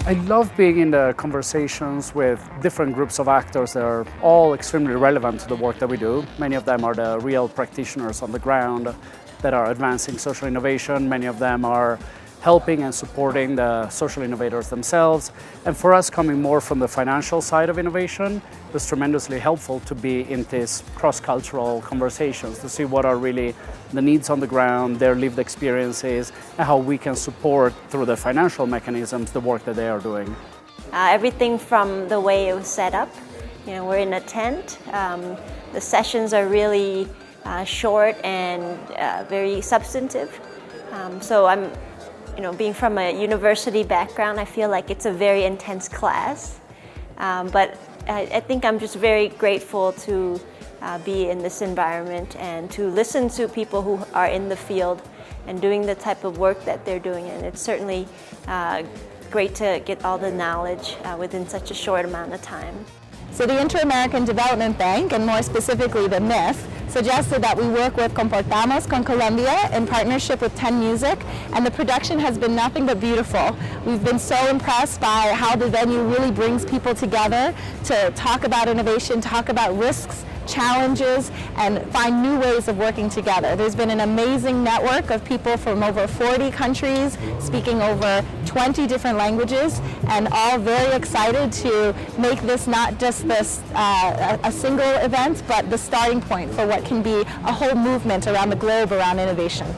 I love being in the conversations with different groups of actors that are all extremely relevant to the work that we do. Many of them are the real practitioners on the ground that are advancing social innovation. Many of them are helping and supporting the social innovators themselves. And for us, coming more from the financial side of innovation, it was tremendously helpful to be in these cross-cultural conversations to see what are really the needs on the ground, their lived experiences, and how we can support through the financial mechanisms the work that they are doing. Everything from the way it was set up. We're in a tent. The sessions are really short and very substantive. So I'm being from a university background, I feel like it's a very intense class. But I think I'm just very grateful to be in this environment and to listen to people who are in the field and doing the type of work that they're doing. And it's certainly great to get all the knowledge within such a short amount of time. So the Inter-American Development Bank, and more specifically the MIF, suggested that we work with Comportamos con Colombia in partnership with 10 Music, and the production has been nothing but beautiful. We've been so impressed by how the venue really brings people together to talk about innovation, talk about risks, challenges, and find new ways of working together. There's been an amazing network of people from over 40 countries speaking over 20 different languages, and all very excited to make this not just a single event, but the starting point for what can be a whole movement around the globe around innovation.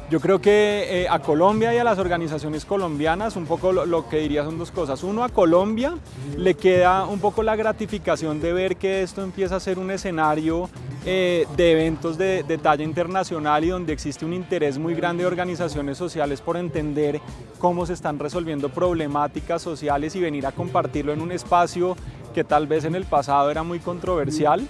Yo creo que a Colombia y a las organizaciones colombianas un poco lo que diría son dos cosas. Uno, a Colombia le queda un poco la gratificación de ver que esto empieza a ser un escenario de eventos de talla internacional y donde existe un interés muy grande de organizaciones sociales por entender cómo se están resolviendo problemáticas sociales y venir a compartirlo en un espacio que tal vez en el pasado era muy controversial.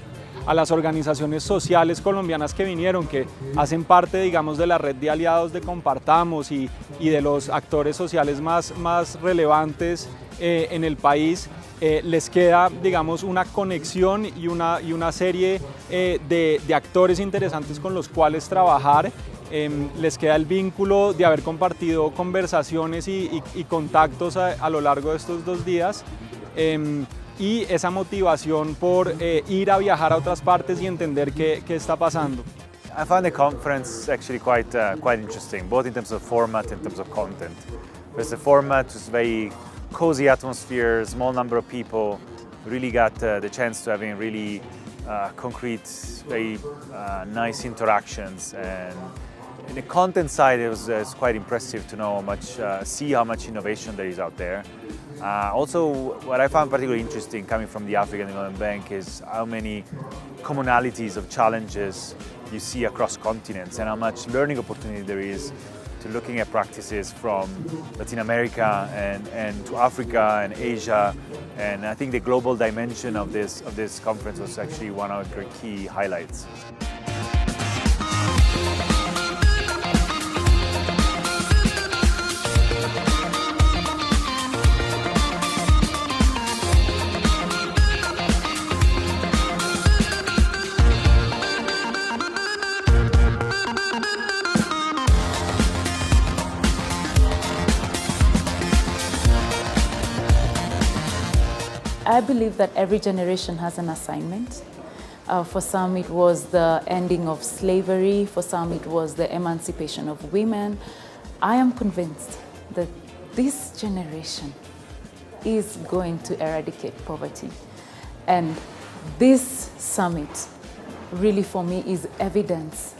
A las organizaciones sociales colombianas que vinieron, que hacen parte, digamos, de la red de aliados de Compartamos y de los actores sociales más relevantes en el país, les queda, digamos, una conexión y una serie de actores interesantes con los cuales trabajar. Les queda el vínculo de haber compartido conversaciones y contactos a lo largo de estos 2 días. Y esa motivación por ir a viajar a otras partes y entender qué está pasando. I found the conference actually quite interesting, both in terms of format and in terms of content. Because the format was very cozy atmosphere, small number of people, really got the chance to having really concrete, very nice interactions. And in the content side, it was quite impressive to know see how much innovation there is out there. Also, what I found particularly interesting coming from the African Development Bank is how many commonalities of challenges you see across continents and how much learning opportunity there is to looking at practices from Latin America and to Africa and Asia. And I think the global dimension of this conference was actually one of the key highlights. I believe that every generation has an assignment. For some it was the ending of slavery, for some it was the emancipation of women. I am convinced that this generation is going to eradicate poverty. And this summit really for me is evidence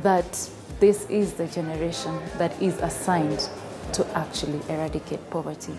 that this is the generation that is assigned to actually eradicate poverty.